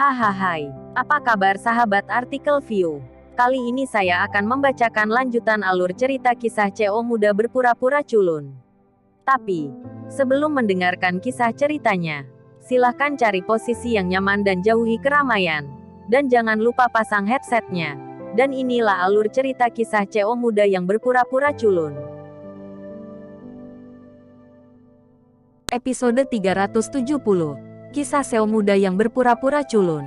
Hahaha, apa kabar sahabat artikel view? Kali ini saya akan membacakan lanjutan alur cerita kisah CO muda berpura-pura culun. Tapi, sebelum mendengarkan kisah ceritanya, silahkan cari posisi yang nyaman dan jauhi keramaian. Dan jangan lupa pasang headsetnya. Dan inilah alur cerita kisah CO muda yang berpura-pura culun. Episode 370. Kisah CEO muda yang berpura-pura culun.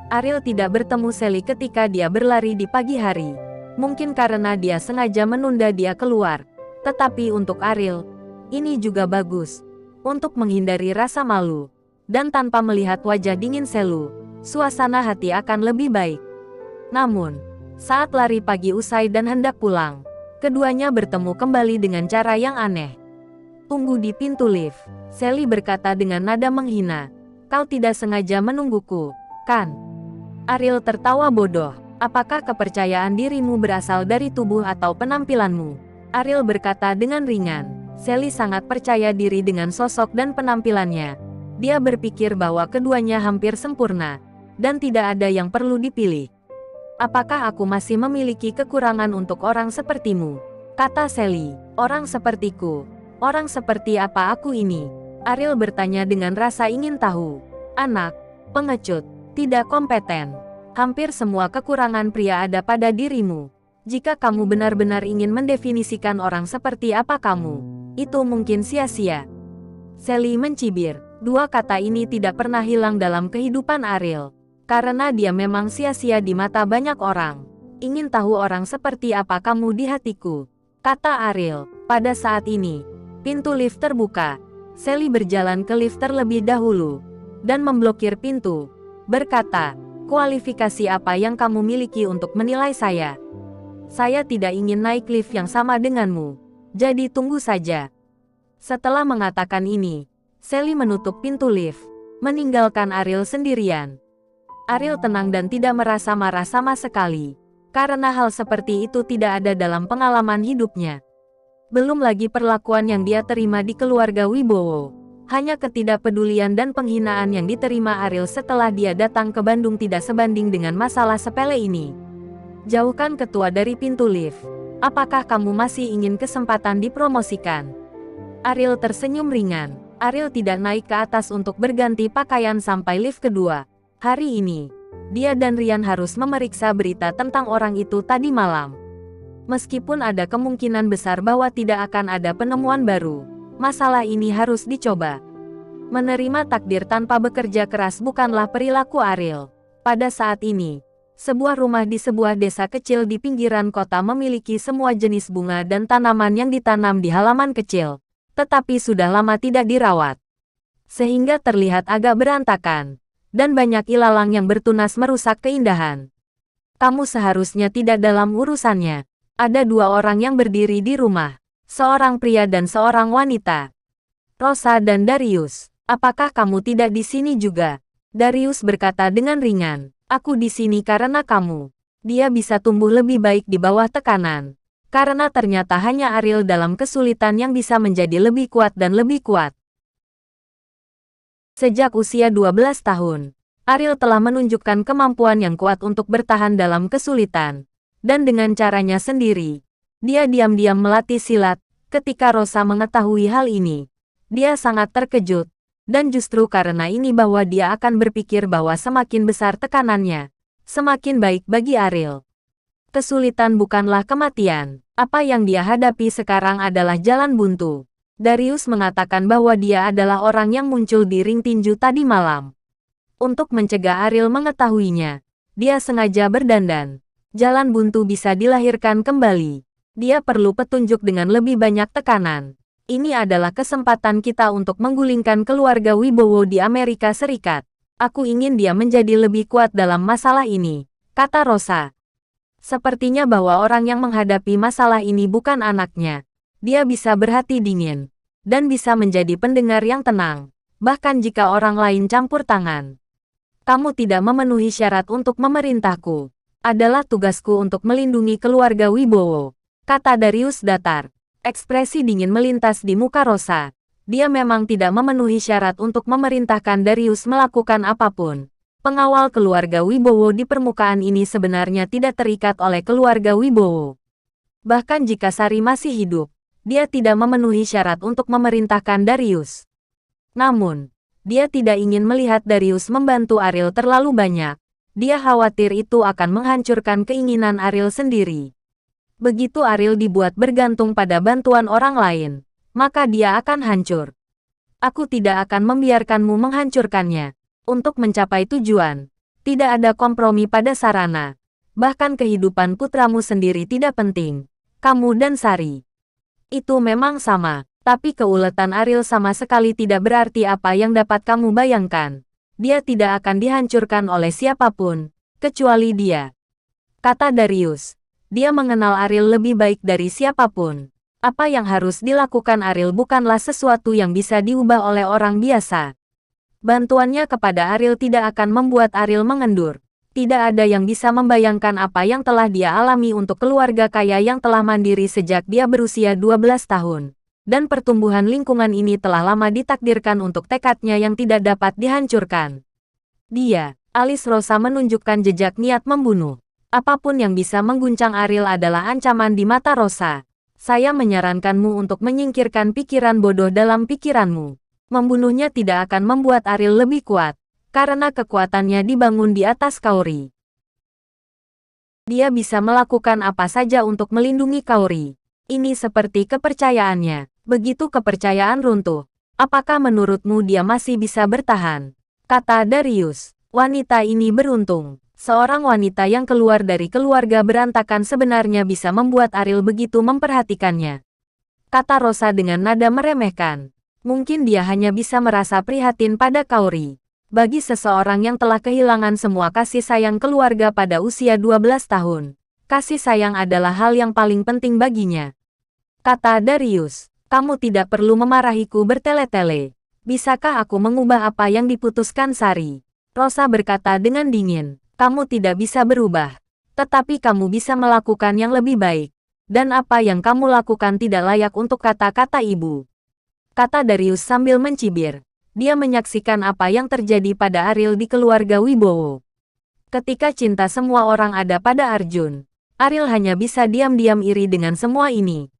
Ariel tidak bertemu Sally ketika dia berlari di pagi hari. Mungkin karena dia sengaja menunda dia keluar. Tetapi untuk Ariel, ini juga bagus. Untuk menghindari rasa malu. Dan tanpa melihat wajah dingin Selu, suasana hati akan lebih baik. Namun, saat lari pagi usai dan hendak pulang, keduanya bertemu kembali dengan cara yang aneh. Tunggu di pintu lift, Sally berkata dengan nada menghina. Kau tidak sengaja menungguku, kan? Ariel tertawa bodoh. Apakah kepercayaan dirimu berasal dari tubuh atau penampilanmu? Ariel berkata dengan ringan. Sally sangat percaya diri dengan sosok dan penampilannya. Dia berpikir bahwa keduanya hampir sempurna, dan tidak ada yang perlu dipilih. Apakah aku masih memiliki kekurangan untuk orang sepertimu? Kata Sally. Orang sepertiku. Orang seperti apa aku ini? Ariel bertanya dengan rasa ingin tahu. Anak, pengecut, tidak kompeten. Hampir semua kekurangan pria ada pada dirimu. Jika kamu benar-benar ingin mendefinisikan orang seperti apa kamu, itu mungkin sia-sia. Sally mencibir. Dua kata ini tidak pernah hilang dalam kehidupan Ariel. Karena dia memang sia-sia di mata banyak orang. Ingin tahu orang seperti apa kamu di hatiku? Kata Ariel. Pada saat ini, pintu lift terbuka. Sally berjalan ke lift terlebih dahulu dan memblokir pintu. Berkata, kualifikasi apa yang kamu miliki untuk menilai saya? Saya tidak ingin naik lift yang sama denganmu. Jadi tunggu saja. Setelah mengatakan ini, Sally menutup pintu lift, meninggalkan Ariel sendirian. Ariel tenang dan tidak merasa marah sama sekali, karena hal seperti itu tidak ada dalam pengalaman hidupnya. Belum lagi perlakuan yang dia terima di keluarga Wibowo. Hanya ketidakpedulian dan penghinaan yang diterima Ariel setelah dia datang ke Bandung tidak sebanding dengan masalah sepele ini. Jauhkan ketua dari pintu lift. Apakah kamu masih ingin kesempatan dipromosikan? Ariel tersenyum ringan. Ariel tidak naik ke atas untuk berganti pakaian sampai lift kedua. Hari ini, dia dan Rian harus memeriksa berita tentang orang itu tadi malam. Meskipun ada kemungkinan besar bahwa tidak akan ada penemuan baru, masalah ini harus dicoba. Menerima takdir tanpa bekerja keras bukanlah perilaku Ariel. Pada saat ini, sebuah rumah di sebuah desa kecil di pinggiran kota memiliki semua jenis bunga dan tanaman yang ditanam di halaman kecil, tetapi sudah lama tidak dirawat. Sehingga terlihat agak berantakan, dan banyak ilalang yang bertunas merusak keindahan. Kamu seharusnya tidak dalam urusannya. Ada dua orang yang berdiri di rumah, seorang pria dan seorang wanita. Rosa dan Darius, apakah kamu tidak di sini juga? Darius berkata dengan ringan, aku di sini karena kamu. Dia bisa tumbuh lebih baik di bawah tekanan. Karena ternyata hanya Ariel dalam kesulitan yang bisa menjadi lebih kuat dan lebih kuat. Sejak usia 12 tahun, Ariel telah menunjukkan kemampuan yang kuat untuk bertahan dalam kesulitan. Dan dengan caranya sendiri, dia diam-diam melatih silat. Ketika Rosa mengetahui hal ini, dia sangat terkejut. Dan justru karena ini bahwa dia akan berpikir bahwa semakin besar tekanannya, semakin baik bagi Ariel. Kesulitan bukanlah kematian. Apa yang dia hadapi sekarang adalah jalan buntu. Darius mengatakan bahwa dia adalah orang yang muncul di ring tinju tadi malam. Untuk mencegah Ariel mengetahuinya, dia sengaja berdandan. Jalan buntu bisa dilahirkan kembali. Dia perlu petunjuk dengan lebih banyak tekanan. Ini adalah kesempatan kita untuk menggulingkan keluarga Wibowo di Amerika Serikat. Aku ingin dia menjadi lebih kuat dalam masalah ini, kata Rosa. Sepertinya bahwa orang yang menghadapi masalah ini bukan anaknya. Dia bisa berhati dingin, dan bisa menjadi pendengar yang tenang, bahkan jika orang lain campur tangan. Kamu tidak memenuhi syarat untuk memerintahku. Adalah tugasku untuk melindungi keluarga Wibowo, kata Darius datar. Ekspresi dingin melintas di muka Rosa. Dia memang tidak memenuhi syarat untuk memerintahkan Darius melakukan apapun. Pengawal keluarga Wibowo di permukaan ini sebenarnya tidak terikat oleh keluarga Wibowo. Bahkan jika Sari masih hidup, dia tidak memenuhi syarat untuk memerintahkan Darius. Namun, dia tidak ingin melihat Darius membantu Ariel terlalu banyak. Dia khawatir itu akan menghancurkan keinginan Ariel sendiri. Begitu Ariel dibuat bergantung pada bantuan orang lain, maka dia akan hancur. Aku tidak akan membiarkanmu menghancurkannya. Untuk mencapai tujuan, tidak ada kompromi pada sarana. Bahkan kehidupan putramu sendiri tidak penting. Kamu dan Sari. Itu memang sama, tapi keuletan Ariel sama sekali tidak berarti apa yang dapat kamu bayangkan. Dia tidak akan dihancurkan oleh siapapun, kecuali dia. Kata Darius. Dia mengenal Ariel lebih baik dari siapapun. Apa yang harus dilakukan Ariel bukanlah sesuatu yang bisa diubah oleh orang biasa. Bantuannya kepada Ariel tidak akan membuat Ariel mengendur. Tidak ada yang bisa membayangkan apa yang telah dia alami untuk keluarga kaya yang telah mandiri sejak dia berusia 12 tahun. Dan pertumbuhan lingkungan ini telah lama ditakdirkan untuk tekadnya yang tidak dapat dihancurkan. Dia, alis Rosa menunjukkan jejak niat membunuh. Apapun yang bisa mengguncang Ariel adalah ancaman di mata Rosa. Saya menyarankanmu untuk menyingkirkan pikiran bodoh dalam pikiranmu. Membunuhnya tidak akan membuat Ariel lebih kuat, karena kekuatannya dibangun di atas Kaori. Dia bisa melakukan apa saja untuk melindungi Kaori. Ini seperti kepercayaannya. Begitu kepercayaan runtuh, apakah menurutmu dia masih bisa bertahan? Kata Darius, wanita ini beruntung. Seorang wanita yang keluar dari keluarga berantakan sebenarnya bisa membuat Ariel begitu memperhatikannya. Kata Rosa dengan nada meremehkan. Mungkin dia hanya bisa merasa prihatin pada Kaori. Bagi seseorang yang telah kehilangan semua kasih sayang keluarga pada usia 12 tahun, kasih sayang adalah hal yang paling penting baginya. Kata Darius, kamu tidak perlu memarahiku bertele-tele. Bisakah aku mengubah apa yang diputuskan Sari? Rosa berkata dengan dingin, kamu tidak bisa berubah. Tetapi kamu bisa melakukan yang lebih baik. Dan apa yang kamu lakukan tidak layak untuk kata-kata ibu. Kata Darius sambil mencibir. Dia menyaksikan apa yang terjadi pada Ariel di keluarga Wibowo. Ketika cinta semua orang ada pada Arjun, Ariel hanya bisa diam-diam iri dengan semua ini.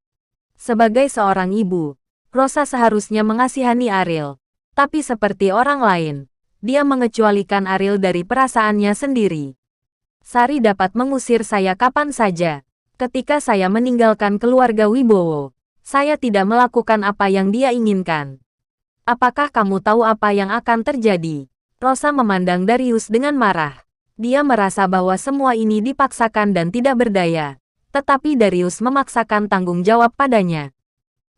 Sebagai seorang ibu, Rosa seharusnya mengasihani Ariel. Tapi seperti orang lain, dia mengecualikan Ariel dari perasaannya sendiri. Sari dapat mengusir saya kapan saja. Ketika saya meninggalkan keluarga Wibowo, saya tidak melakukan apa yang dia inginkan. Apakah kamu tahu apa yang akan terjadi? Rosa memandang Darius dengan marah. Dia merasa bahwa semua ini dipaksakan dan tidak berdaya. Tetapi Darius memaksakan tanggung jawab padanya.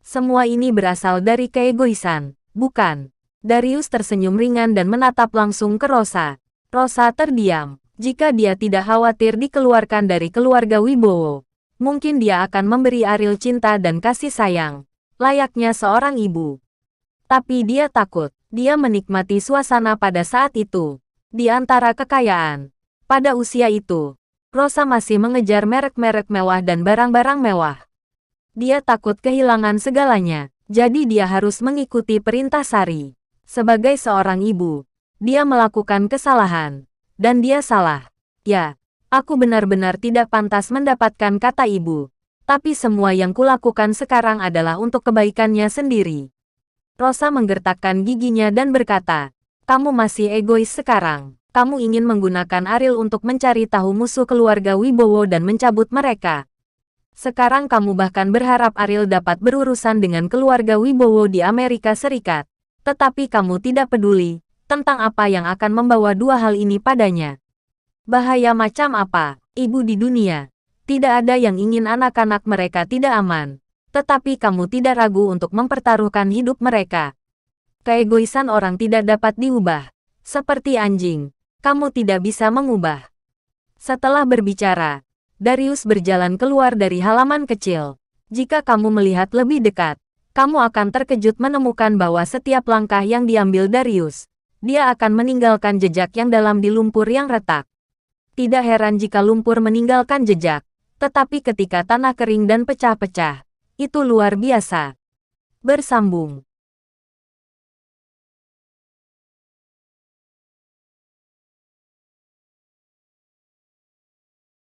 Semua ini berasal dari keegoisan, bukan? Darius tersenyum ringan dan menatap langsung ke Rosa. Rosa terdiam. Jika dia tidak khawatir dikeluarkan dari keluarga Wibowo, mungkin dia akan memberi Ariel cinta dan kasih sayang, layaknya seorang ibu. Tapi dia takut. Dia menikmati suasana pada saat itu. Di antara kekayaan. Pada usia itu, Rosa masih mengejar merek-merek mewah dan barang-barang mewah. Dia takut kehilangan segalanya, jadi dia harus mengikuti perintah Sari. Sebagai seorang ibu, dia melakukan kesalahan. Dan dia salah. Ya, aku benar-benar tidak pantas mendapatkan kata ibu. Tapi semua yang kulakukan sekarang adalah untuk kebaikannya sendiri. Rosa menggertakkan giginya dan berkata, kamu masih egois sekarang. Kamu ingin menggunakan Ariel untuk mencari tahu musuh keluarga Wibowo dan mencabut mereka. Sekarang kamu bahkan berharap Ariel dapat berurusan dengan keluarga Wibowo di Amerika Serikat. Tetapi kamu tidak peduli tentang apa yang akan membawa dua hal ini padanya. Bahaya macam apa, ibu di dunia? Tidak ada yang ingin anak-anak mereka tidak aman. Tetapi kamu tidak ragu untuk mempertaruhkan hidup mereka. Keegoisan orang tidak dapat diubah. Seperti anjing, kamu tidak bisa mengubah. Setelah berbicara, Darius berjalan keluar dari halaman kecil. Jika kamu melihat lebih dekat, kamu akan terkejut menemukan bahwa setiap langkah yang diambil Darius, dia akan meninggalkan jejak yang dalam di lumpur yang retak. Tidak heran jika lumpur meninggalkan jejak, tetapi ketika tanah kering dan pecah-pecah, itu luar biasa. Bersambung.